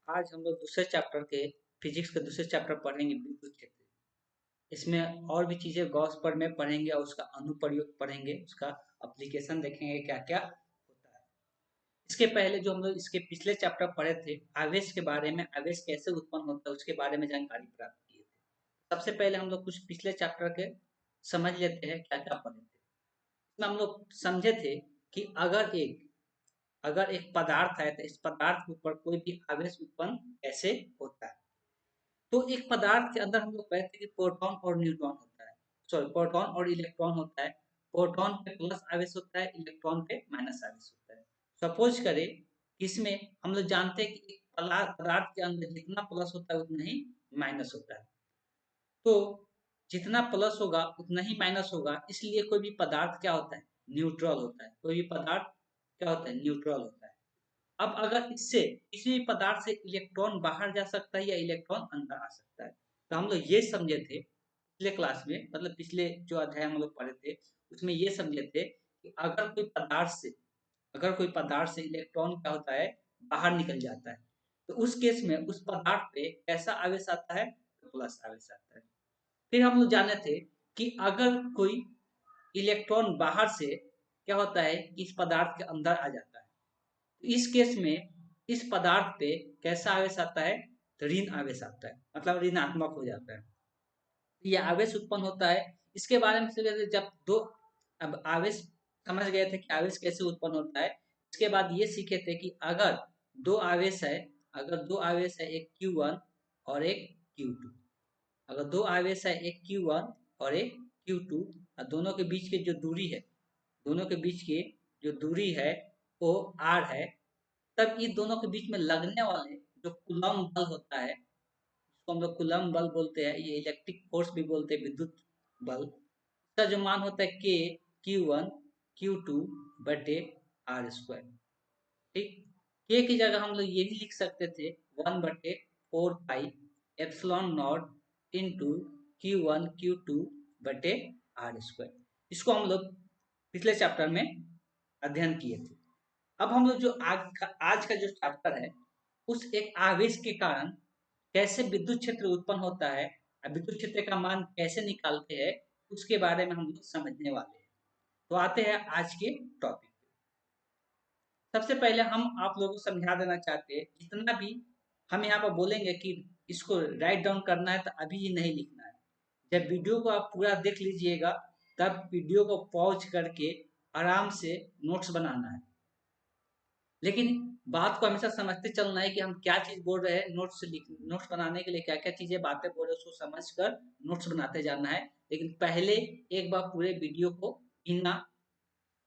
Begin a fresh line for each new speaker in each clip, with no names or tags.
आज हम लोग दूसरे चैप्टर के फिजिक्स के दूसरे चैप्टर पढ़ेंगे विद्युत क्षेत्र। इसमें और भी चीजें गॉस पर में पढ़ेंगे और उसका अनुप्रयोग पढ़ेंगे, उसका एप्लीकेशन देखेंगे क्या क्या होता है। इसके पहले जो हम लोग इसके पिछले चैप्टर पढ़े थे आवेश के बारे में, आवेश कैसे उत्पन्न होता है उसके बारे में जानकारी प्राप्त किए थे। सबसे पहले हम लोग कुछ पिछले चैप्टर के समझ लेते हैं क्या क्या पढ़े थे। इसमें हम लोग समझे थे कि अगर एक पदार्थ है तो इस पदार्थ के ऊपर कोई भी आवेश उत्पन्न कैसे होता है। तो एक पदार्थ के अंदर हम लोग कहते हैं कि प्रोटॉन और न्यूट्रॉन होता है, सॉरी प्रोटॉन और इलेक्ट्रॉन होता है। प्रोटॉन पे प्लस आवेश होता है, इलेक्ट्रॉन पे माइनस आवेश होता है। सपोज करें कि इसमें हम लोग जानते हैं कि एक पदार्थ के अंदर जितना प्लस होता है उतना ही माइनस होता है। तो जितना प्लस होगा उतना ही माइनस होगा, इसलिए कोई भी पदार्थ क्या होता है, न्यूट्रल होता है। कोई भी पदार्थ क्या होता है, न्यूट्रल होता है। अब अगर इससे किसी भी पदार्थ से इलेक्ट्रॉन बाहर जा सकता है या इलेक्ट्रॉन अंदर आ सकता है। तो हम लोग ये समझे थे पिछले क्लास में, मतलब पिछले जो अध्याय हम लोग पढ़े थे उसमें ये समझे थे कि अगर कोई पदार्थ से इलेक्ट्रॉन क्या होता है, बाहर निकल जाता है, तो उस केस में उस पदार्थ पे कैसा आवेश आता है, तो प्लस आवेश आता है। फिर हम लोग जाने थे कि अगर कोई इलेक्ट्रॉन बाहर से क्या होता है, इस पदार्थ के अंदर आ जाता है, तो इस केस में इस पदार्थ पे कैसा आवेश आता है, तो ऋण आवेश आता है, मतलब ऋणात्मक हो जाता है। तो ये आवेश उत्पन्न होता है। इसके बारे में समझे थे जब दो, अब आवेश समझ गए थे कि आवेश कैसे उत्पन्न होता है। इसके बाद ये सीखे थे कि अगर दो आवेश है एक Q1 और एक Q2, अगर दो आवेश है एक Q1 और एक Q2 और दोनों के बीच की जो दूरी है वो R है, तब इन दोनों के बीच में लगने वाले जो कूलम्ब बल होता है, इसको हम लोग कूलम्ब बल बोलते हैं, ये इलेक्ट्रिक फोर्स भी बोलते हैं, विद्युत बल। इसका जो मान होता है K Q1 Q2 बटे आर स्क्वायर। ठीक, K की जगह हम लोग ये भी लिख सकते थे 1/4 pi epsilon not into Q1 Q2 बटे आर स्क्वायर। इसको हम लोग पिछले चैप्टर में अध्ययन किए थे। अब हम लोग जो आज का जो चैप्टर है, उस एक आवेश के कारण कैसे विद्युत क्षेत्र उत्पन्न होता है और विद्युत क्षेत्र का मान कैसे निकालते हैं, उसके बारे में हम लोग समझने वाले हैं। तो आते हैं आज के टॉपिक पे। सबसे पहले हम आप लोगों को समझा देना चाहते हैं, जितना भी हम यहाँ पर बोलेंगे कि इसको राइट डाउन करना है तो अभी ही नहीं लिखना है। जब वीडियो को आप पूरा देख लीजिएगा तब वीडियो को पॉज करके आराम से नोट्स बनाना है। लेकिन बात को हमेशा समझते चलना है कि हम क्या चीज बोल रहे हैं। नोट्स बनाने के लिए क्या क्या चीजें बातें बोल रहे हैं उसको समझकर नोट्स बनाते जाना है। लेकिन पहले एक बार पूरे वीडियो को बिना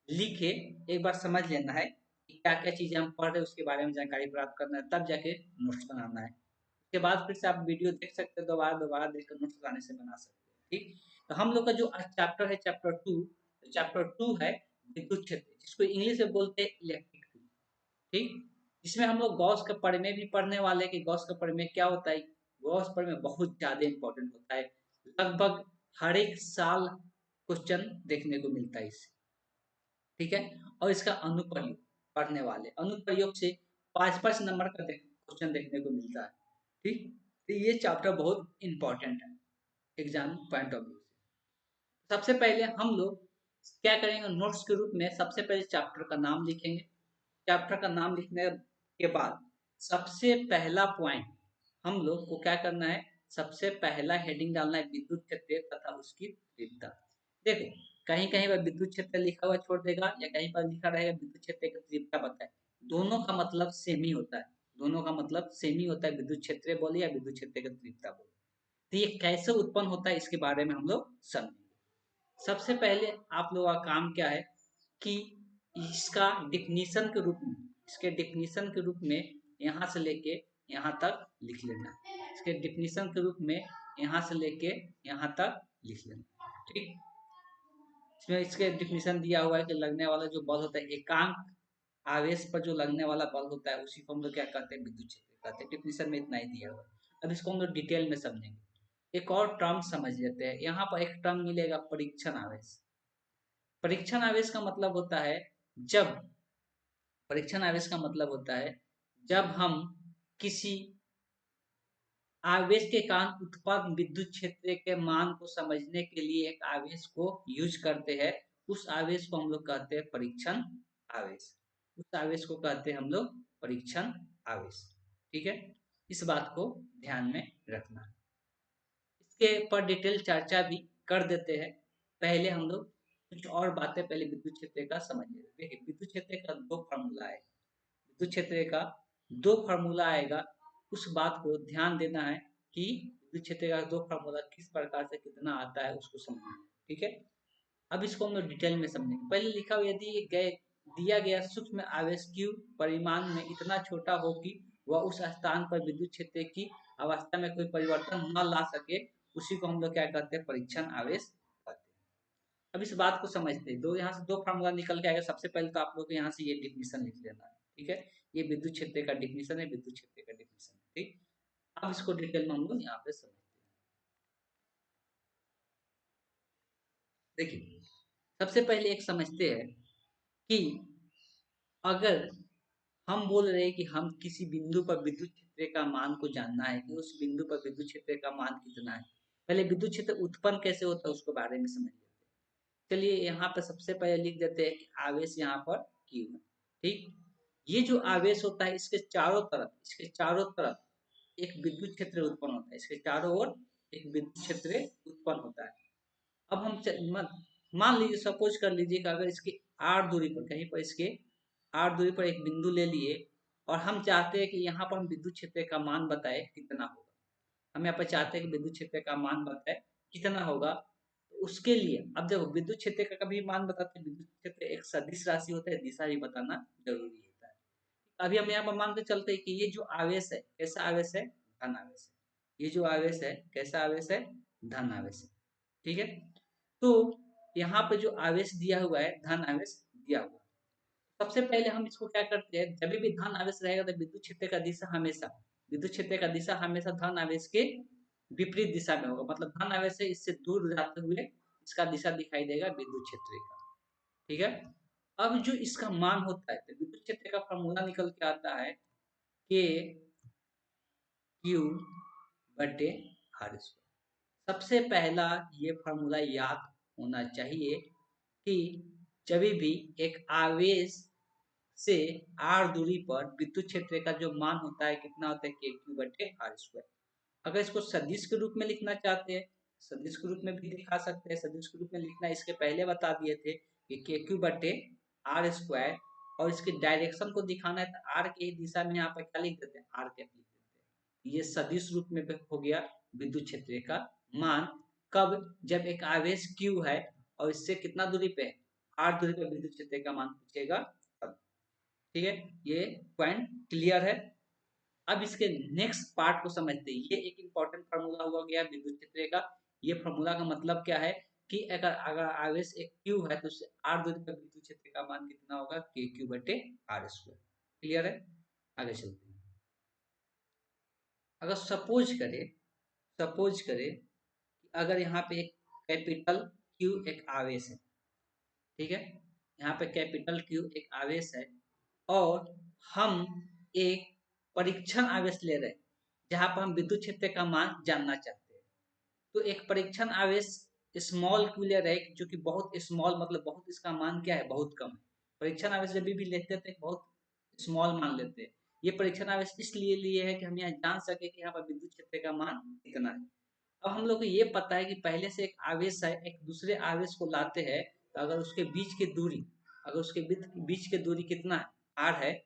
लिखे एक बार समझ लेना है कि क्या क्या चीजें हम पढ़ रहे हैं, उसके बारे में जानकारी प्राप्त करना है, तब जाके नोट्स बनाना है। उसके बाद फिर से आप वीडियो देख सकते हैं, दोबारा दोबारा देखकर नोट्स बनाने से बना सकते हैं। ठीक, तो हम लोग का जो आज चैप्टर है चैप्टर 2 है विद्युत क्षेत्र, जिसको इंग्लिश में बोलते हैं इलेक्ट्रिक फील्ड। ठीक, इसमें हम लोग गॉस का प्रमेय भी पढ़ने वाले हैं कि गॉस का प्रमेय क्या होता है। गॉस प्रमेय बहुत ज्यादा इंपॉर्टेंट होता है, लगभग हर एक साल क्वेश्चन देखने को मिलता है इससे। ठीक है, और इसका अनुप्रयोग पढ़ने वाले, अनुप्रयोग से 5-5 नंबर का क्वेश्चन देखने को मिलता है। ठीक, तो ये चैप्टर बहुत इंपॉर्टेंट है एग्जाम पॉइंट ऑफ व्यू से। सबसे पहले हम लोग क्या करेंगे, नोट्स के रूप में सबसे पहले चैप्टर का नाम लिखेंगे। चैप्टर का नाम लिखने के बाद सबसे पहला पॉइंट हम लोग को क्या करना है, सबसे पहला हेडिंग डालना है विद्युत क्षेत्र तथा उसकी तीव्रता। देखो, कहीं कहीं पर विद्युत क्षेत्र लिखा हुआ छोड़ देगा या कहीं पर लिखा रहेगा विद्युत क्षेत्र की तीव्रता बताए, दोनों का मतलब सेम ही होता है। दोनों का मतलब सेम ही होता है, विद्युत क्षेत्र बोले या विद्युत क्षेत्र की तीव्रता बोले। तो ये कैसे उत्पन्न होता है इसके बारे में हम लोग समझेंगे। सबसे पहले आप लोगों का काम क्या है कि इसका डिफिनीशन के रूप में, इसके डिफिनीशन के रूप में यहाँ से लेके यहाँ तक लिख लेना। इसके डिफिनीशन के रूप में यहाँ से लेके यहाँ तक लिख लेना। ठीक, इसमें इसके डिफिनीशन दिया हुआ है कि लगने वाला जो बल होता है, एकांक आवेश पर जो लगने वाला बल होता है उसी को हम लोग क्या कहते हैं, विद्युत क्षेत्र कहते हैं। डिफिनीशन में इतना ही दिया हुआ है। अब इसको हम लोग डिटेल में समझेंगे। एक और टर्म समझ लेते हैं, यहाँ पर एक टर्म मिलेगा परीक्षण आवेश। परीक्षण आवेश का मतलब होता है जब परीक्षण आवेश का मतलब होता है जब हम किसी आवेश के कारण उत्पन्न विद्युत क्षेत्र के मान को समझने के लिए एक आवेश को यूज करते हैं, उस आवेश को हम लोग कहते हैं परीक्षण आवेश। उस आवेश को कहते हैं हम लोग परीक्षण आवेश। ठीक है, इस बात को ध्यान में रखना है। इसके पर डिटेल चर्चा भी कर देते हैं। पहले हम लोग कुछ और बातें पहले विद्युत क्षेत्र का समझ लेते हैं। देखिए, विद्युत क्षेत्र का दो फार्मूला है। विद्युत क्षेत्र का दो फार्मूला आएगा, उस बात को ध्यान देना है कि विद्युत क्षेत्र का दो फार्मूला किस प्रकार से कितना आता है उसको समझना है। ठीक है, अब इसको हम लोग डिटेल में समझेंगे। पहले लिखा हुआ, यदि दिया गया सूक्ष्म आवेश Q परिमाण में इतना छोटा हो कि वह उस स्थान पर विद्युत क्षेत्र की अवस्था में कोई परिवर्तन न ला सके, उसी को हम लोग क्या कहते हैं, परीक्षण आवेश कहते हैं। अब इस बात को समझते हैं। यहाँ से दो फार्मूला निकल के आएगा। सबसे पहले तो आप लोग यहाँ से ये डिफिनीशन लिख लेना है। ठीक है, ये विद्युत क्षेत्र का डिफिनीशन है, विद्युत क्षेत्र का डिफिनीशन। ठीक, अब इसको डिटेल में हम लोग यहाँ पे समझते हैं। देखिए, सबसे पहले एक समझते हैं कि अगर हम बोल रहे हैं कि हम किसी बिंदु पर विद्युत क्षेत्र का मान को जानना है कि उस बिंदु पर विद्युत क्षेत्र का मान कितना है। पहले विद्युत क्षेत्र उत्पन्न कैसे होता है उसके बारे में समझ लेते हैं। चलिए, यहाँ पर सबसे पहले लिख देते हैं कि आवेश यहाँ पर Q है। ठीक, ये जो आवेश होता है इसके चारों तरफ एक विद्युत क्षेत्र उत्पन्न होता है। इसके चारों ओर एक विद्युत क्षेत्र उत्पन्न होता है। अब हम मान लीजिए, सपोज कर लीजिए कि अगर इसके r दूरी पर, कहीं पर इसके r दूरी पर एक बिंदु ले लिए और हम चाहते हैं कि यहाँ पर हम विद्युत क्षेत्र का मान बताए कितना होगा। हम यहाँ पर चाहते हैं कि विद्युत क्षेत्र का मान बताए कितना होगा। तो उसके लिए अब देखो, विद्युत क्षेत्र का कभी मान बताते हैं, विद्युत क्षेत्र एक सदिश राशि होता है, दिशा भी बताना जरूरी होता है। अभी हम यहाँ पर मान के चलते हैं कि ये जो आवेश है, कैसा आवेश है, धन आवेश है। ये जो आवेश है, कैसा आवेश है, धन आवेश है। ठीक है, तो यहाँ पे जो आवेश दिया हुआ है, धन आवेश दिया हुआ है। सबसे पहले हम इसको क्या करते हैं, जब भी धन आवेश रहेगा तो विद्युत क्षेत्र का दिशा हमेशा धन आवेश के विपरीत दिशा में होगा। मतलब धन आवेश से इससे दूर जाते हुए इसका दिशा दिखाई देगा विद्युत क्षेत्र का। ठीक है, अब जो इसका मान होता है, तो विद्युत क्षेत्र का फॉर्मूला निकल के आता है के क्यू बटे आर स्क्वायर। सबसे पहला ये फॉर्मूला याद होना चाहिए कि जब भी एक आवेश से r दूरी पर विद्युत क्षेत्र का जो मान होता है कितना होता है, के क्यू बटे आर स्क्वायर। अगर इसको सदिश के रूप में लिखना चाहते हैं, सदिश के रूप में भी दिखा सकते हैं। सदिश के रूप में लिखना इसके पहले बता दिए थे कि के क्यू बटे आर स्क्वायर, और इसके डायरेक्शन को दिखाना है तो आर के दिशा में यहाँ पर क्या लिख देते हैं, आर कैप लिख देते हैं। ये सदिश रूप में हो गया विद्युत क्षेत्र का मान। कब, जब एक आवेश Q है और इससे कितना दूरी पे है, r दूरी पे विद्युत क्षेत्र का मान पूछेगा तब। ठीक है, ये पॉइंट क्लियर है। अब इसके नेक्स्ट पार्ट को समझते हैं। ये एक इंपॉर्टेंट फार्मूला हुआ गया विद्युत क्षेत्र का। ये फार्मूला का मतलब क्या है कि अगर अगर आवेश एक Q है तो उससे r दूरी पर विद्युत क्षेत्र का मान कितना होगा, के क्यू बटे आर स्क्वायर। क्लियर है, आगे चलते हैं। अगर सपोज करें अगर यहाँ पे एक कैपिटल Q एक आवेश है। ठीक है, यहाँ पे कैपिटल Q एक आवेश है और हम एक परीक्षण आवेश ले रहे हैं जहां पर हम विद्युत क्षेत्र का मान जानना चाहते हैं। तो एक परीक्षण आवेश स्मॉल Q ले रहे हैं, जो कि बहुत स्मॉल, मतलब बहुत, इसका मान क्या है, बहुत कम है। परीक्षण आवेश जब भी लेते थे बहुत स्मॉल मान लेते हैं। ये परीक्षण आवेश इसलिए लिए है कि हम यहाँ जान सके कि यहाँ पर विद्युत क्षेत्र का मान कितना है। अब हम लोग को ये पता है कि पहले से एक आवेश है, एक दूसरे आवेश को लाते हैं तो अगर उसके बीच की दूरी, अगर उसके बीच की दूरी कितना है, r है,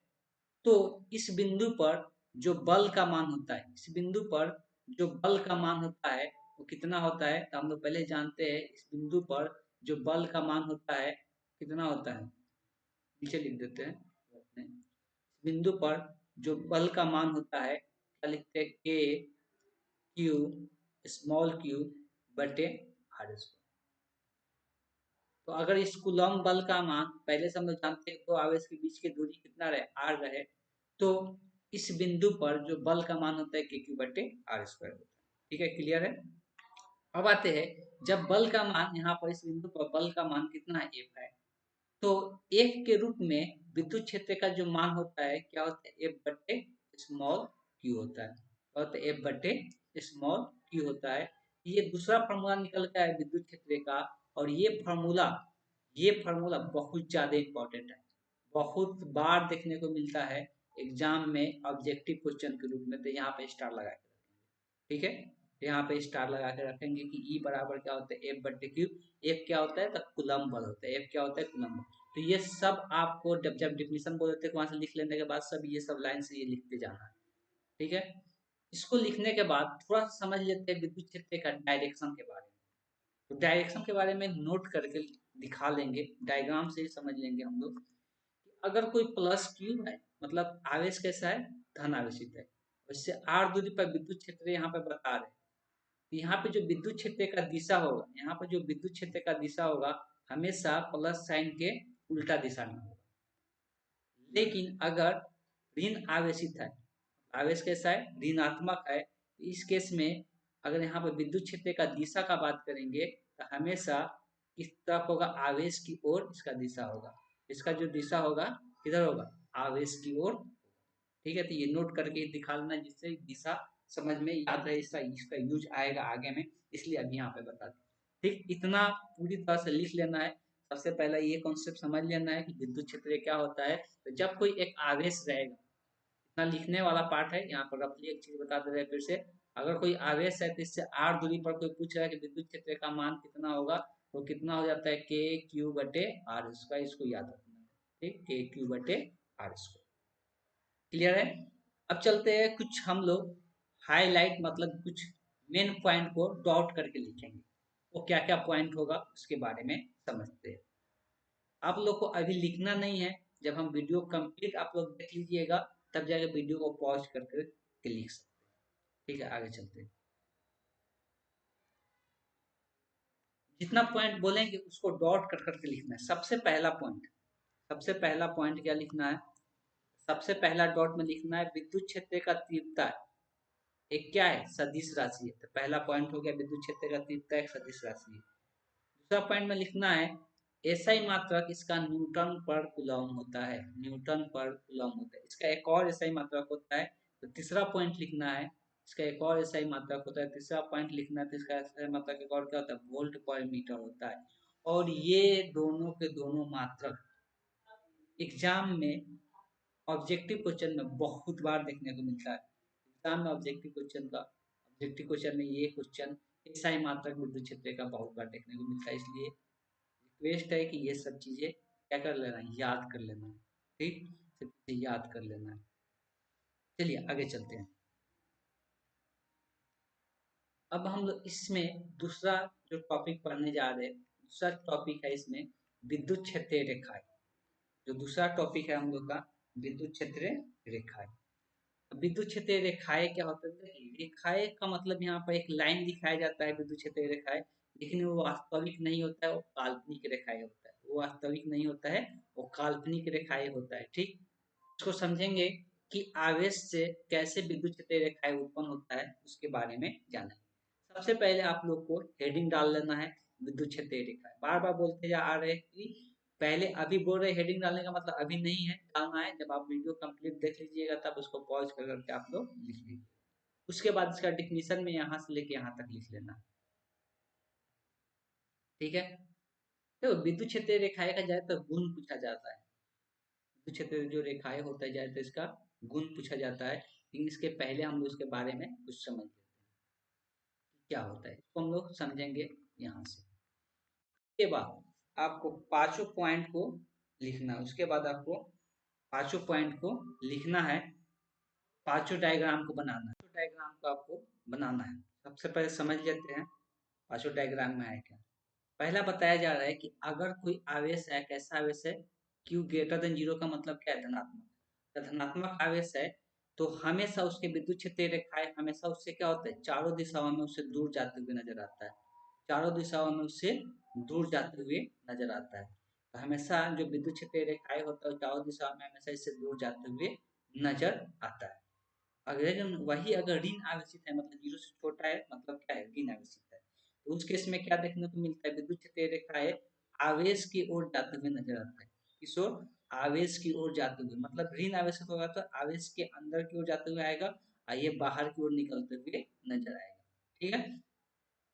तो इस बिंदु पर जो बल का मान होता है, इस बिंदु पर जो बल का मान होता है वो कितना होता है, तो हम लोग पहले जानते हैं इस बिंदु पर जो बल का मान होता है कितना होता है, नीचे लिख देते हैं। इस बिंदु पर जो बल का मान होता है क्या लिखते हैं, के क्यू स्मॉल क्यू बटे आर स्क्वायर। तो अगर इस कूलॉम बल का मान पहले से हम लोग जानते हैं, तो आवेश के बीच की दूरी कितना रहे, आर रहे, तो इस बिंदु पर जो बल का मान होता है के क्यू बटे आर स्क्वायर होता है। ठीक है, क्लियर है। अब आते हैं, जब बल का मान यहाँ पर इस बिंदु पर बल का मान कितना है, एफ है, तो एफ के रूप में विद्युत क्षेत्र का जो मान होता है क्या होता है, एफ बटे स्मॉल क्यू होता है, और एफ बटे स्मॉल क्यू होता है। ये दूसरा फार्मूला निकल गया है विद्युत क्षेत्र का, और ये फार्मूला बहुत ज्यादा इंपॉर्टेंट है, बहुत बार देखने को मिलता है एग्जाम में ऑब्जेक्टिव क्वेश्चन के रूप में। तो यहाँ पे स्टार लगा के रखेंगे, ठीक है, तो यहाँ पे स्टार लगा के रखेंगे कि ई बराबर क्या होता है एफ बटे क्यू। एफ क्या होता है तो कूलम्ब बल होता है, एफ क्या होता है कूलम्ब बल। तो ये सब आपको जब जब डिफिनीशन बोलते हैं वहां से लिख लेने के बाद सब ये सब लाइन से ये लिखते जाना है, ठीक है। इसको लिखने के बाद थोड़ा सा समझ लेते हैं विद्युत क्षेत्र का डायरेक्शन के बारे में। तो डायरेक्शन के बारे में नोट करके दिखा लेंगे, डायग्राम से ही समझ लेंगे हम लोग। अगर कोई प्लस क्यू है मतलब आवेश कैसा है, धन आवेशित है, उससे आर दूरी पर विद्युत क्षेत्र यहाँ पे बता रहे हैं। तो यहाँ पे जो विद्युत क्षेत्र का दिशा होगा, यहाँ पे जो विद्युत क्षेत्र का दिशा होगा हमेशा प्लस साइन के उल्टा दिशा में होगा। लेकिन अगर ऋण आवेशित है, आवेश कैसा है ऋणात्मक है, तो इस केस में अगर यहाँ पर विद्युत क्षेत्र का दिशा का बात करेंगे तो हमेशा किस तरफ होगा, आवेश की ओर इसका दिशा होगा। इसका जो दिशा होगा किधर होगा, आवेश की ओर, ठीक है। तो ये नोट करके दिखा लेना जिससे दिशा समझ में याद रहे, इसका यूज आएगा आगे में, इसलिए अभी यहाँ पे बता दें। ठीक, इतना पूरी तरह से लिख लेना है। सबसे पहला ये कॉन्सेप्ट समझ लेना है कि विद्युत क्षेत्र क्या होता है। तो जब कोई एक आवेश रहेगा, इतना लिखने वाला पार्ट है, यहाँ पर रफली एक चीज बता दे रहे हैं फिर से। अगर कोई आवेश है तो इससे आर दूरी पर कोई पूछ रहा है कि विद्युत क्षेत्र का मान कितना होगा, तो कितना हो जाता है के क्यू बटे आर स्क्वायर, इसको याद रखना है, ठीक, के क्यू बटे आर स्क्वायर। क्लियर है। अब चलते हैं कुछ हम लोग हाईलाइट मतलब कुछ मेन पॉइंट को डॉट करके लिखेंगे, वो क्या क्या पॉइंट होगा उसके बारे में समझते हैं। आप लोग को अभी लिखना नहीं है, जब हम वीडियो कंप्लीट आप लोग देख लीजिएगा तब जाके वीडियो को पॉज करके लिख सकते हैं, ठीक है। आगे चलते हैं, जितना पॉइंट बोलेंगे उसको डॉट कर करके लिखना है। सबसे पहला पॉइंट क्या लिखना है, सबसे पहला डॉट में लिखना है विद्युत क्षेत्र का तीव्रता एक क्या है, सदिश राशि है। तो पहला पॉइंट हो गया विद्युत क्षेत्र का तीव्रता एक सदिश राशि है। दूसरा पॉइंट में लिखना है एसआई मात्रक इसका न्यूटन पर कूलम्ब होता है, न्यूटन पर कूलम्ब होता है। इसका एक और एसआई मात्रक होता है, तो तीसरा पॉइंट लिखना है इसका एक और एसआई मात्रक होता है। तीसरा पॉइंट लिखना है तो इसका एसआई मात्रक एक और क्या होता है, वोल्ट पर मीटर होता है। और ये दोनों के दोनों मात्रक एग्जाम में ऑब्जेक्टिव क्वेश्चन में बहुत बार देखने को मिलता है। एग्जाम में ऑब्जेक्टिव क्वेश्चन में ये क्वेश्चन एसआई मात्रक विद्युत क्षेत्र का बहुत बार देखने को मिलता है। इसलिए रिक्वेस्ट है कि ये सब चीजें क्या कर लेना है, याद कर लेना है, ठीक, सब चीजें याद कर लेना है। चलिए आगे चलते हैं। अब हम लोग इसमें दूसरा जो टॉपिक पढ़ने जा रहे हैं, दूसरा टॉपिक है इसमें विद्युत क्षेत्र रेखाएं। जो दूसरा टॉपिक है हम लोग का विद्युत क्षेत्र रेखाएं। विद्युत क्षेत्र रेखाएं क्या होता है, रेखाएं का मतलब यहाँ पर एक लाइन दिखाया जाता है विद्युत क्षेत्र रेखाएं, लेकिन वो वास्तविक नहीं होता है, वो काल्पनिक रेखाएं होता है। वो वास्तविक नहीं होता है, वो काल्पनिक रेखाएं होता है, ठीक। इसको समझेंगे कि आवेश से कैसे विद्युत क्षेत्र रेखाएं उत्पन्न होता है उसके बारे में जानेंगे। सबसे पहले आप लोग को हेडिंग डाल लेना है विद्युत क्षेत्र रेखाएं। बार बार बोलते जा आ रहे हैं कि पहले अभी बोल रहे हेडिंग डालने का मतलब अभी नहीं है, डालना है जब आप वीडियो कंप्लीट देख लीजिएगा तब उसको पॉज कर करके आप लोग लिख लीजिए। उसके बाद इसका डिफिनीशन में यहाँ से लेके यहाँ तक लिख लेना, ठीक है। तो विद्युत क्षेत्र रेखाएं का ज्यादातर गुण पूछा जाता है, विद्युत क्षेत्र जो रेखाएं होता है ज्यादातर इसका गुण पूछा जाता है। लेकिन इसके पहले हम लोग उसके बारे में कुछ समझ लेते हैं क्या होता है, इसको हम लोग समझेंगे यहाँ से। उसके बाद आपको पांचों पॉइंट को लिखना है, उसके बाद आपको पांचों पॉइंट को लिखना है, पांचों डायग्राम को बनाना है। पांचों डायग्राम को आपको बनाना है। सबसे पहले समझ लेते हैं पांचों डायग्राम में है क्या। पहला बताया जा रहा है कि अगर कोई आवेश है, कैसा आवेश है, Q ग्रेटर देन जीरो का मतलब क्या है, धनात्मक। तो धनात्मक आवेश है तो हमेशा उसके विद्युत क्षेत्र रेखाएं हमेशा उससे क्या होता है, चारों दिशाओं में उससे दूर जाते हुए नजर आता है, चारों दिशाओं में उससे दूर जाते हुए नजर आता है। तो हमेशा जो विद्युत क्षेत्र रेखाएं होता है चारों दिशाओं में हमेशा इससे दूर जाते हुए नजर आता है। अगर वही अगर ऋण आवेशित है मतलब जीरो से छोटा है मतलब क्या है, ऋण आवेशित है, तो उस केस में क्या देखने को मिलता है, विद्युत क्षेत्र रेखाएं आवेश की ओर जाते हुए नजर आता है। किस ओर, आवेश की ओर जाते हुए, मतलब ऋण आवेशित होगा तो आवेश के अंदर की ओर जाते हुए आएगा, और ये बाहर की ओर निकलते हुए नजर आएगा। ठीक है,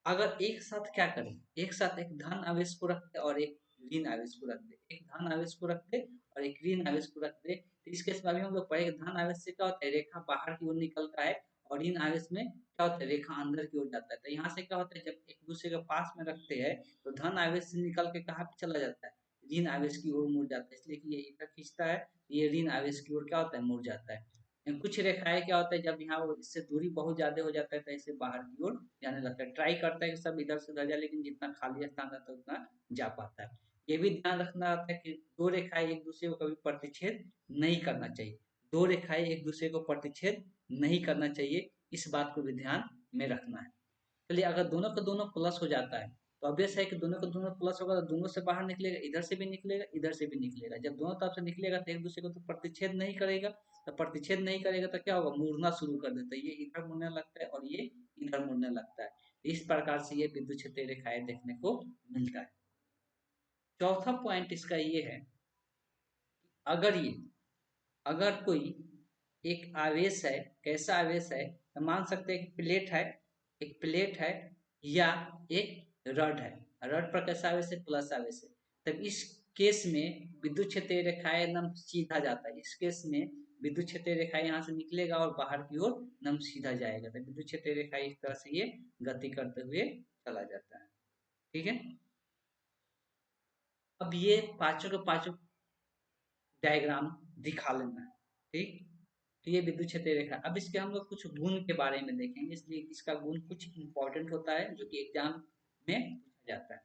अगर एक साथ क्या करें, एक साथ एक धन आवेश को रख दे और एक ऋण आवेश को रख दे, एक धन आवेश को रख दे और एक ऋण आवेश को रख दे, तो इस केस में अभी हम लोग पढ़ेंगे धन आवेश से क्या होता है, रेखा बाहर की ओर निकलता है और ऋण आवेश में क्या होता है, रेखा अंदर की ओर जाता है। तो यहाँ से क्या होता है, जब एक दूसरे के पास में रखते हैं तो धन आवेश से निकल के कहाँ पे चला जाता है, ऋण आवेश की ओर मुड़ जाता है, इसलिए कि ये इधर खींचता है, ये ऋण आवेश की ओर क्या होता है, मुड़ जाता है। कुछ रेखाएं क्या होता है, जब यहाँ वो इससे दूरी बहुत ज्यादा हो जाता है तो ऐसे बाहर की ओर जाने लगता है, ट्राई करता है कि सब इधर से उधर जाए, लेकिन जितना खाली स्थान रहता है उतना जा पाता है। ये भी ध्यान रखना होता है कि दो रेखाएं एक दूसरे को कभी प्रतिच्छेद नहीं करना चाहिए, दो रेखाएं एक दूसरे को प्रतिच्छेद नहीं करना चाहिए, इस बात को भी ध्यान में रखना है। चलिए, अगर दोनों का दोनों प्लस हो जाता है तो ऑब्वियस है कि दोनों का दोनों प्लस होगा तो दोनों से बाहर निकलेगा, इधर से भी निकलेगा, इधर से भी निकलेगा। जब दोनों तरफ से निकलेगा तो एक दूसरे को तो प्रतिच्छेद नहीं करेगा, तो प्रतिच्छेद नहीं करेगा तो क्या होगा, मुड़ना शुरू कर देता है, ये इधर मुड़ने लगता है और ये इधर मुड़ने लगता है। इस प्रकार से ये विद्युत क्षेत्रीय रेखाएं देखने को मिलता है। चौथा पॉइंट इसका ये है, अगर ये अगर कोई एक आवेश है, कैसा आवेश है, तो मान सकते हैं कि प्लेट है, एक प्लेट है या एक रड है, रड पर कैसा आवेश है, प्लस आवेश है, तब इस केस में विद्युत क्षेत्रीय रेखाएं एकदम सीधा जाता है, इस केस में विद्युत क्षेत्रीय रेखाएं यहाँ से निकलेगा और बाहर की ओर एकदम सीधा जाएगा, तो विद्युत क्षेत्रीय रेखाएं इस तरह से ये गति करते हुए चला जाता है। ठीक है, अब ये पांचों के पांचों डायग्राम दिखा लेना है। ठीक, तो ये विद्युत क्षेत्रीय रेखा। अब इसके हम लोग कुछ गुण के बारे में देखेंगे, इसलिए इसका गुण कुछ इंपॉर्टेंट होता है जो कि एग्जाम में पूछा जाता है।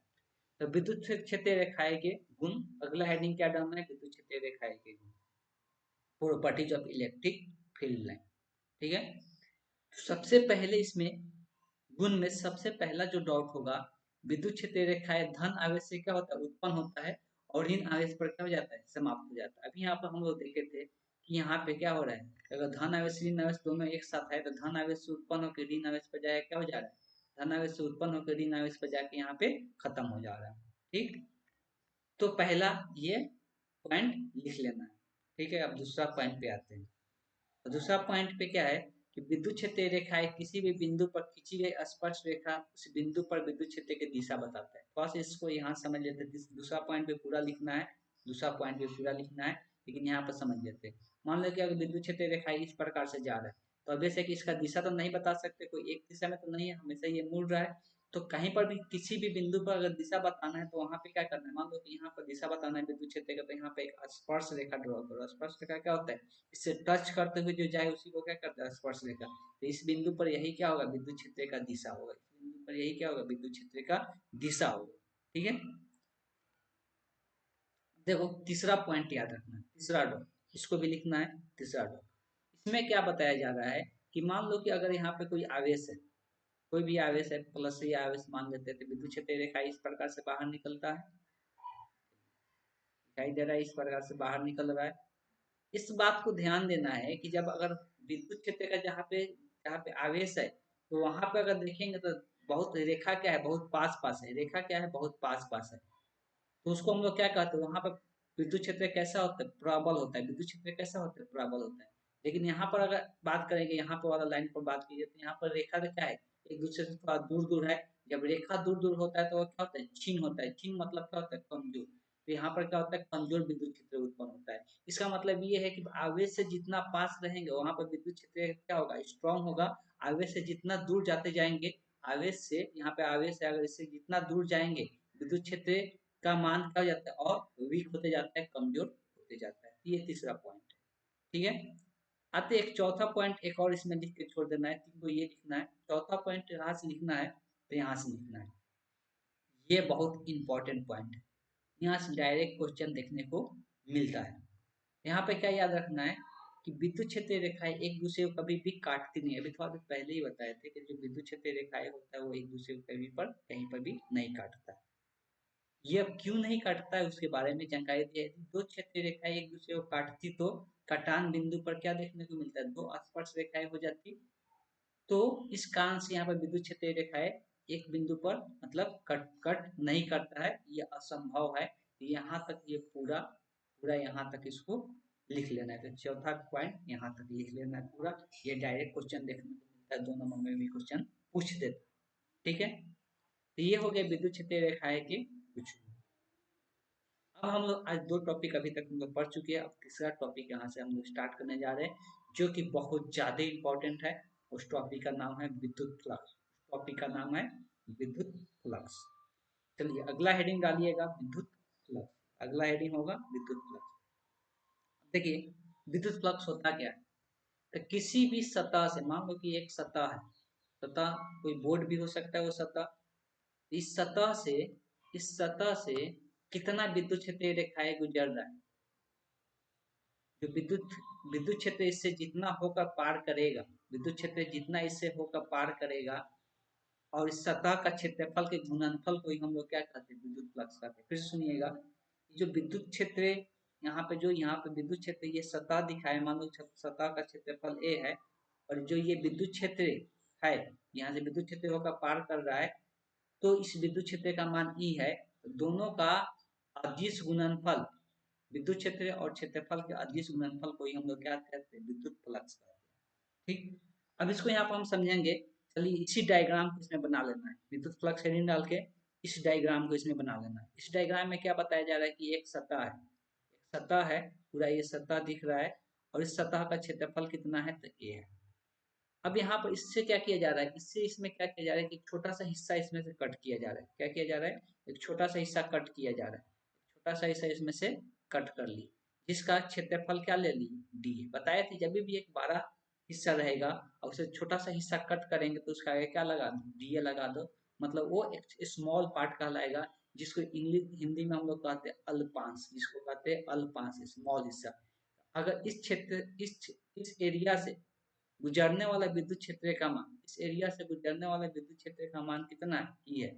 तो विद्युत क्षेत्रीय रेखाएं के गुण, अगला हेडिंग क्या डालना है, विद्युत क्षेत्रीय रेखाएं के गुण, properties of electric field line. ठीक है, तो सबसे पहले इसमें गुण में सबसे पहला जो डॉट होगा, विद्युत क्षेत्रीय रेखाएं धन आवेश से क्या होता है, उत्पन्न होता है और ऋण आवेश पर क्या हो जाता है, समाप्त हो जाता है। अभी यहाँ पर हम लोग देखे थे कि यहाँ पे क्या हो रहा है, अगर धन आवेश ऋण आवेश दोनों एक साथ है तो धन आवेश से उत्पन्न होकर ऋण आवेश पर जाए क्या हो जा रहा है, धन आवेश से उत्पन्न होकर ऋण आवेश पर जाके यहाँ पे खत्म हो जा रहा है। ठीक, तो पहला ये पॉइंट लिख लेना है। ठीक है, अब दूसरा पॉइंट पे आते हैं। तो दूसरा पॉइंट पे क्या है कि विद्युत क्षेत्रीय रेखाएं किसी भी बिंदु पर खींची गई स्पर्श रेखा उस बिंदु पर विद्युत क्षेत्र की दिशा बताता है। बस इसको यहाँ समझ लेते हैं, दूसरा पॉइंट पे पूरा लिखना है, दूसरा पॉइंट पे पूरा लिखना है, लेकिन यहाँ पर समझ लेते हैं। मान लो कि अगर विद्युत क्षेत्रीय रेखाएं इस प्रकार से जा रहा है तो अब जैसे कि इसका दिशा तो नहीं बता सकते, कोई एक दिशा में तो नहीं है, हमेशा ये मुड़ रहा है, तो कहीं पर भी किसी भी बिंदु पर अगर दिशा बताना है तो वहां पे क्या करना है, मान लो कि यहाँ पर दिशा बताना है विद्युत क्षेत्र का, तो यहाँ पे एक स्पर्श रेखा ड्रॉ करो। स्पर्श रेखा क्या होता है, इससे टच करते हुए जो जाए उसी को क्या करता है, स्पर्श रेखा। तो इस बिंदु पर यही क्या होगा, विद्युत क्षेत्र का दिशा होगा, इस बिंदु पर यही क्या होगा, विद्युत क्षेत्र का दिशा होगा। ठीक है, देखो तीसरा पॉइंट याद रखना, तीसरा डॉट, इसको भी लिखना है, तीसरा डॉट। इसमें क्या बताया जा रहा है कि मान लो कि अगर यहाँ पे कोई आवेश है, कोई भी आवेश है, प्लस या आवेश मान लेते हैं, तो विद्युत क्षेत्र रेखा इस प्रकार से बाहर निकलता है, दिखाई दे रहा है, इस प्रकार से बाहर निकल रहा है। इस बात को ध्यान देना है कि जब अगर विद्युत क्षेत्र का जहाँ पे आवेश है तो वहां पे अगर देखेंगे तो बहुत रेखा क्या है, बहुत पास पास है, रेखा क्या है, बहुत पास पास है, तो उसको हम लोग क्या कहते हैं, वहां पर विद्युत क्षेत्र कैसा होता है, प्रबल होता है, विद्युत क्षेत्र कैसा होता है, प्रबल होता है। लेकिन यहाँ पर अगर बात करेंगे, यहाँ पर वाला लाइन पर बात कीजिए तो यहाँ पर रेखा का क्या है, एक दूसरे से थोड़ा दूर दूर है। जब रेखा दूर दूर होता है तो वो क्या होता है, क्षीण होता है, क्षीण मतलब क्या होता है, कमजोर। तो यहाँ पर क्या होता है, कमजोर विद्युत क्षेत्र उत्पन्न होता है। इसका मतलब ये है कि आवेश से जितना पास रहेंगे वहां पर विद्युत क्षेत्र क्या होगा, स्ट्रांग होगा। आवेश से जितना दूर जाते जाएंगे, आवेश से, यहाँ पे आवेश है, अगर इससे जितना दूर जाएंगे विद्युत क्षेत्र का मान क्या हो जाता है, और वीक होते जाता है, कमजोर होते जाता है। ये तीसरा पॉइंट है। ठीक है, आते एक चौथा पॉइंट एक और इसमें लिख के छोड़ देना है, तीन को ये लिखना है, चौथा पॉइंट यहाँ से लिखना है तो यहाँ से लिखना है। ये बहुत इंपॉर्टेंट पॉइंट है, यहाँ से डायरेक्ट क्वेश्चन देखने को मिलता है। यहाँ पे क्या याद रखना है कि विद्युत क्षेत्र रेखाएं एक दूसरे को कभी भी काटती नहीं है। अभी थोड़ा देर पहले ही बताए थे कि जो विद्युत क्षेत्र रेखाएं होता है वो एक दूसरे को कहीं पर भी नहीं काटता। ये अब क्यों नहीं काटता है उसके बारे में जानकारी दी है। दो क्षेत्रीय रेखाएं एक दूसरे को काटती तो कटान बिंदु पर क्या देखने को मिलता है, दो स्पर्श रेखाएं हो जाती। तो इस कारण से यहाँ पर विद्युत क्षेत्रीय रेखाएं एक बिंदु पर मतलब कट कट नहीं करता है, ये असंभव है। यहाँ तक ये पूरा पूरा यहाँ तक इसको लिख लेना है। तो चौथा पॉइंट यहाँ तक लिख लेना है पूरा। ये डायरेक्ट क्वेश्चन देखने को मिलता है, 2 नंबर में भी क्वेश्चन पूछ देता है। ठीक है, तो ये हो गया विद्युत क्षेत्र रेखाएं के कुछ। अब हम लोग आज 2 टॉपिक अभी तक हम लोग पढ़ चुके हैं। अब तीसरा टॉपिक यहाँ से हम लोग स्टार्ट करने जा रहे हैं, जो कि बहुत ज्यादा इंपॉर्टेंट है। उस टॉपिक का नाम है विद्युत फ्लक्स। टॉपिक का नाम है विद्युत फ्लक्स। चलिए अगला हेडिंग डालिएगा विद्युत फ्लक्स। अगला हेडिंग होगा विद्युत फ्लक्स। देखिए विद्युत फ्लक्स होता क्या है। तो किसी भी सतह से, मान लो कि एक सतह है, सतह कोई बोर्ड भी हो सकता है वो सतह, इस सतह से कितना विद्युत क्षेत्र रेखाएं गुजर रहा है। जो विद्युत विद्युत क्षेत्र इससे जितना होकर पार करेगा, विद्युत क्षेत्र जितना इससे होकर पार करेगा, और इस सतह का क्षेत्रफल के गुणनफल को ही हम लोग क्या कहते हैं, विद्युत फ्लक्स कहते हैं। फिर सुनिएगा, जो विद्युत क्षेत्र यहाँ पे विद्युत क्षेत्र ये सतह दिखाए, मान लो सतह का क्षेत्रफल ए है, और जो ये विद्युत क्षेत्र है, यहाँ से विद्युत क्षेत्र होकर पार कर रहा है, तो इस विद्युत क्षेत्र का मान ई है। दोनों का अदिश गुणनफल, विद्युत क्षेत्र और क्षेत्रफल के अदिश गुणनफल को ही हम लोग क्या कहते हैं, विद्युत फ्लक्स कहते हैं। ठीक, अब इसको यहाँ पर हम समझेंगे। चलिए इसी डायग्राम को इसमें बना लेना है, विद्युत फ्लक्स हेडिंग डाल के इस डायग्राम को इसमें बना लेना है। इस डायग्राम में क्या बताया जा रहा है कि एक सतह है, पूरा ये सतह दिख रहा है, और इस सतह का क्षेत्रफल कितना है, तो ए है। अब यहाँ पर इससे क्या किया जा रहा है, इसमें क्या किया जा रहा है कि छोटा सा हिस्सा इसमें से कट किया जा रहा है। क्या किया जा रहा है, एक छोटा सा हिस्सा कट किया जा रहा है, छोटा सा हिस्सा इसमें से कट कर ली, जिसका क्षेत्रफल क्या ले ली, डी। बताया थी जब भी एक बड़ा हिस्सा रहेगा और उसे छोटा सा हिस्सा कट करेंगे तो उसका आगे क्या लगा दो, डी लगा दो। मतलब वो एक स्मॉल पार्ट कहलाएगा, जिसको इंग्लिश हिंदी में हम लोग कहते हैं अल्पांश, जिसको कहते हैं अल्पांश, स्मॉल हिस्सा। अगर इस क्षेत्र इस एरिया से गुजरने वाला विद्युत क्षेत्र का मान, इस एरिया से गुजरने वाला विद्युत क्षेत्र का मान कितना है, ई है।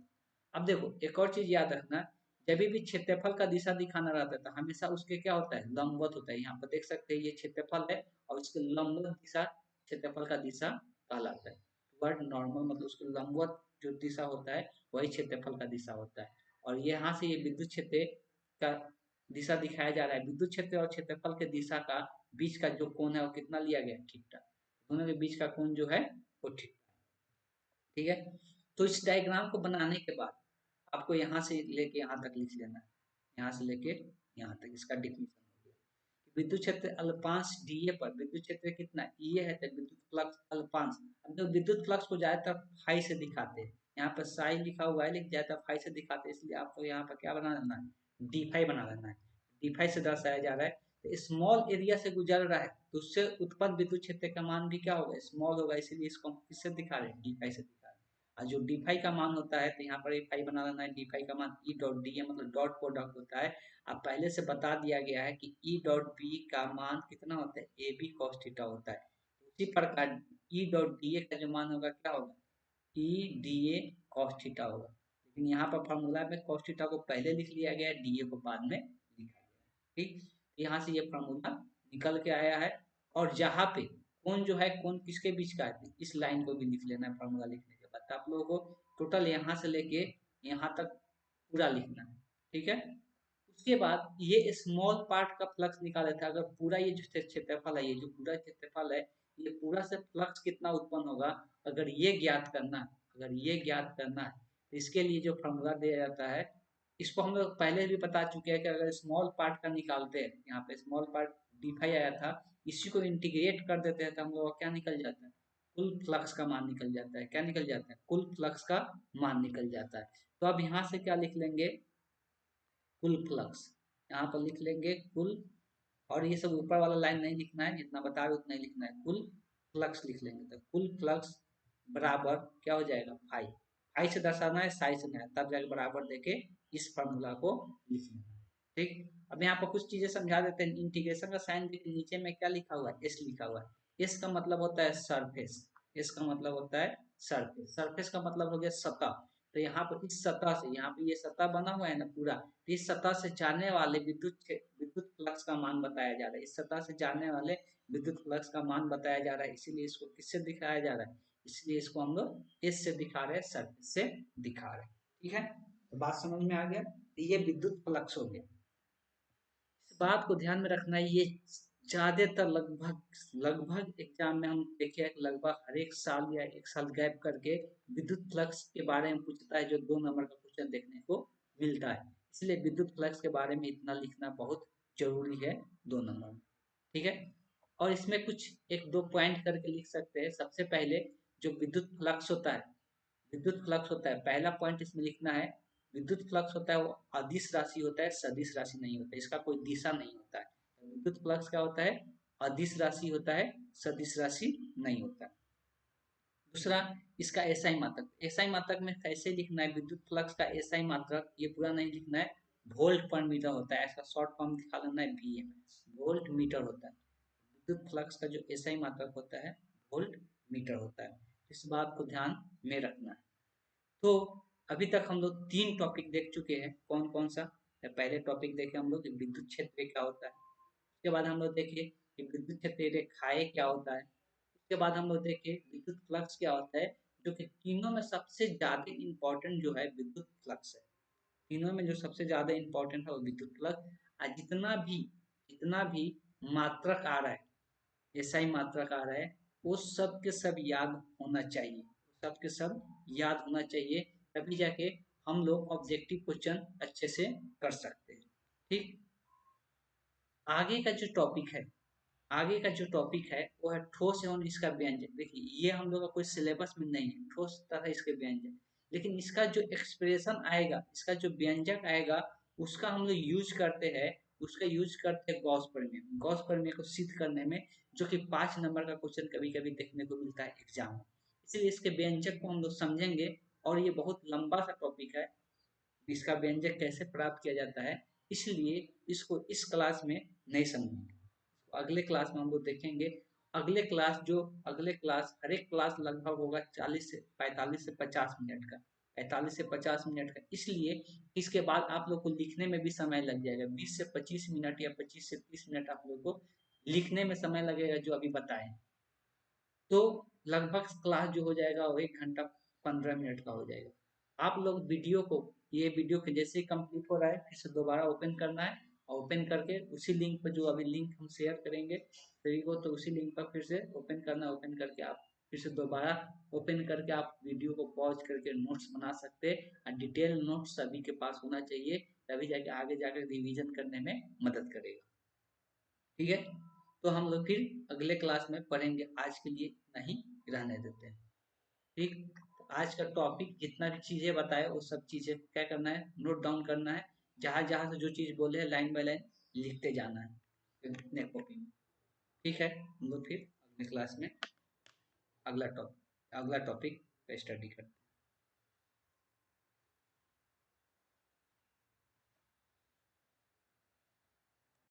अब देखो एक और चीज याद रखना, जब भी क्षेत्रफल का दिशा दिखाना रहता है तो हमेशा उसके क्या होता है, लंबवत होता है। यहाँ पर देख सकते हैं ये क्षेत्रफल है, और इसके लंबवत दिशा क्षेत्रफल का दिशा कहलाता है। वर्ड नॉर्मल मतलब उसके लंबवत जो दिशा होता है वही क्षेत्रफल का दिशा होता है। और यहाँ से ये विद्युत क्षेत्र का दिशा दिखाया जा रहा है। विद्युत क्षेत्र और क्षेत्रफल के दिशा का बीच का जो कोण है वो कितना लिया गया, थीटा। दोनों के बीच का कोण जो है वो थीटा। ठीक है, तो इस डायग्राम को बनाने के बाद आपको यहाँ से लेके यहाँ तक लिख लेना है, यहाँ से लेके यहाँ तक इसका डिफिनीशन हो गया। विद्युत क्षेत्र अल्पांश डीए पर विद्युत क्षेत्र कितना ई है, तो विद्युत फ्लक्स अल्पांश। अब तो विद्युत फ्लक्स को ज्यादातर फाई से दिखाते हैं, यहाँ पर साई लिखा हुआ है लेकिन ज्यादातर फाई से दिखाते हैं, इसलिए आपको यहाँ पर क्या बना लेना है, डी फाई बना लेना है। डी फाई से दर्शाया जा रहा है। तो स्मॉल एरिया से गुजर रहा है तो उससे उत्पन्न विद्युत क्षेत्र का मान भी क्या होगा, स्मॉल होगा, इसीलिए इसको हम किससे दिखा रहे हैं, डी फाई से दिखा रहे हैं। और जो डी फाई का मान होता है तो यहाँ पर फाई बना लेना है, डी फाई का मान ई डॉट डी है, मतलब डॉट प्रोडक्ट होता है। अब पहले से बता दिया गया है कि ई डॉट बी का मान कितना होता है, ए बी कॉस थीटा होता है। उसी प्रकार ई डॉट डी ए का जो मान होगा क्या होगा, E D A cos theta होगा। लेकिन यहाँ पर फॉर्मूला में कॉस थीटा को पहले लिख लिया गया है, डी ए को बाद में लिखा गया है। ठीक, यहाँ से ये फॉर्मूला निकल के आया है। और जहाँ पे कौन जो है, कौन किसके बीच का है, इस लाइन को भी लिख लेना है फॉर्मूला लिखने के बाद। आप लोगों को टोटल यहाँ से लेके यहाँ तक पूरा लिखना है। ठीक है, उसके बाद ये स्मॉल पार्ट का फ्लक्स निकाले थे। अगर पूरा ये जो क्षेत्रफल है, ये जो पूरा क्षेत्रफल है, ये पूरा से फ्लक्स कितना उत्पन्न होगा, अगर ये ज्ञात करना है, तो इसके लिए जो फॉर्मूला दिया जाता है, इसको हम लोग पहले भी बता चुके हैं कि अगर स्मॉल पार्ट का निकालते हैं, यहाँ पे स्मॉल पार्ट डी आया था, इसी को इंटीग्रेट कर देते हैं तो हम लोग क्या निकल जाता है, कुल फ्लक्स का मान निकल जाता है। क्या निकल जाता है, कुल फ्लक्स का मान निकल जाता है। तो अब यहाँ से क्या लिख लेंगे, कुल फ्लक्स, यहाँ पर लिख लेंगे कुल। और ये सब ऊपर वाला लाइन नहीं लिखना है, जितना बता रहे उतना ही लिखना है, कुल फ्लक्स लिख लेंगे। तो कुल फ्लक्स बराबर क्या हो जाएगा, फाई। फाई से दर्शाना है, साई से नहीं, तब जाके बराबर देके इस फॉर्मूला को लिख लेना है। ठीक, अब यहाँ पर कुछ चीजें समझा देते हैं। इंटीग्रेशन का साइन देखिए, नीचे में क्या लिखा हुआ है, एस लिखा हुआ है। एस का मतलब होता है सरफेस, एस का मतलब होता है सरफेस, सरफेस का मतलब हो गया सतह। तो यहाँ पर इस सतह से, यहाँ पे ये सतह बना हुआ है ना पूरा, तो इस सतह से जाने वाले विद्युत फ्लक्स का मान बताया जा रहा है। इस सतह से जाने वाले विद्युत फ्लक्स का मान बताया जा रहा है, इसीलिए इसको किससे दिखाया जा रहा है, इसलिए इसको हम लोग एस से दिखा रहे हैं, सरफेस से दिखा रहे हैं। ठीक है, तो बात समझ में आ गया, तो ये विद्युत फ्लक्स हो गया। इस बात को ध्यान में रखना है, ये ज़्यादातर लगभग लगभग एग्जाम में हम देखे लगभग हर एक साल या एक साल गैप करके विद्युत फ्लक्स के बारे में पूछता है, जो 2 नंबर का क्वेश्चन देखने को मिलता है। इसलिए विद्युत फ्लक्स के बारे में इतना लिखना बहुत जरूरी है 2 नंबर में। ठीक है, और इसमें कुछ एक दो पॉइंट करके लिख सकते हैं। सबसे पहले जो विद्युत फ्लक्स होता है, विद्युत फ्लक्स होता है, पहला पॉइंट इसमें लिखना है, विद्युत फ्लक्स होता है वो अदिश राशि होता है, सदिश राशि नहीं होता है, इसका कोई दिशा नहीं होता है। विद्युत फ्लक्स क्या होता है, अदिश राशि होता है, सदिश राशि नहीं होता है। दूसरा, इसका एसआई मात्रक, एसआई मात्रक में कैसे लिखना है, विद्युत फ्लक्स का एसआई मात्रक ये पूरा नहीं लिखना है, वोल्ट पर मीटर होता है, इसका शॉर्ट फॉर्म दिखा लेना है वीएम, वोल्ट मीटर होता है। विद्युत फ्लक्स का जो एसआई मात्रक होता है वोल्ट मीटर होता है। इस बात को ध्यान में रखना है। तो अभी तक हम लोग 3 टॉपिक देख चुके हैं। कौन कौन सा, पहले टॉपिक देखे हम लोग कि विद्युत क्षेत्र क्या होता है, उसके बाद हम लोग देखे कि विद्युत क्षेत्र रेखाएं क्या होता है, उसके बाद हम लोग देखे विद्युत फ्लक्स क्या होता है, जो कि तीनों में सबसे ज्यादा इंपॉर्टेंट जो है विद्युत फ्लक्स है। तीनों में जो सबसे ज्यादा इंपॉर्टेंट है वो विद्युत फ्लक्स। और जितना भी मात्रक आ रहा है, एसआई मात्रक आ रहा है, वो सब के सब याद होना चाहिए, सब के सब याद होना चाहिए, तभी जाके हम लोग ऑब्जेक्टिव क्वेश्चन अच्छे से कर सकते हैं। ठीक, आगे का जो टॉपिक है, आगे का जो टॉपिक है वो है ठोस एवं इसका व्यंजन। देखिए ये हम लोग का कोई सिलेबस में नहीं है, ठोस तथा इसके व्यंजन, लेकिन इसका जो एक्सप्रेशन आएगा, इसका जो व्यंजक आएगा, उसका हम लोग यूज करते हैं, उसका यूज करते हैं गॉस प्रमेय, गॉस प्रमेय को सिद्ध करने में, जो कि 5 नंबर का क्वेश्चन कभी कभी देखने को मिलता है एग्जाम में। इसलिए इसके व्यंजक को हम लोग समझेंगे, और ये बहुत लंबा सा टॉपिक है, इसका व्यंजक कैसे प्राप्त किया जाता है, इसलिए इसको इस क्लास में नहीं समझेंगे, अगले क्लास में हम लोग देखेंगे। अगले क्लास हर एक क्लास लगभग होगा 45 से 50 मिनट का, 45 से 50 मिनट का, इसलिए इसके बाद आप लोग को लिखने में भी समय लग जाएगा, 20 से 25 मिनट या 25 से 30 मिनट आप लोग को लिखने में समय लगेगा जो अभी बताएं। तो लगभग क्लास जो हो जाएगा वो 1 घंटा 15 मिनट का हो जाएगा। आप लोग वीडियो को, ये वीडियो के जैसे ही कंप्लीट हो रहा है फिर से दोबारा ओपन करना है, और ओपन करके उसी लिंक पर, जो अभी लिंक हम शेयर करेंगे सभी को, तो उसी लिंक पर फिर से ओपन करना है। ओपन करके आप फिर से दोबारा ओपन करके आप वीडियो को पॉज करके नोट्स बना सकते हैं, और डिटेल नोट्स सभी के पास होना चाहिए, तभी जाके आगे जाकर रिवीजन करने में मदद करेगा। ठीक है, तो हम लोग फिर अगले क्लास में पढ़ेंगे, आज के लिए नहीं रहने देते हैं। ठीक, तो आज का टॉपिक जितना भी चीजें बताए वो सब चीजें क्या करना है, नोट डाउन करना है, जहां जहां से जो चीज बोले हैं लाइन बाय लाइन लिखते जाना है अपने कॉपी में। ठीक है, हम लोग फिर अगले क्लास में अगला टॉपिक पे स्टडी करते हैं।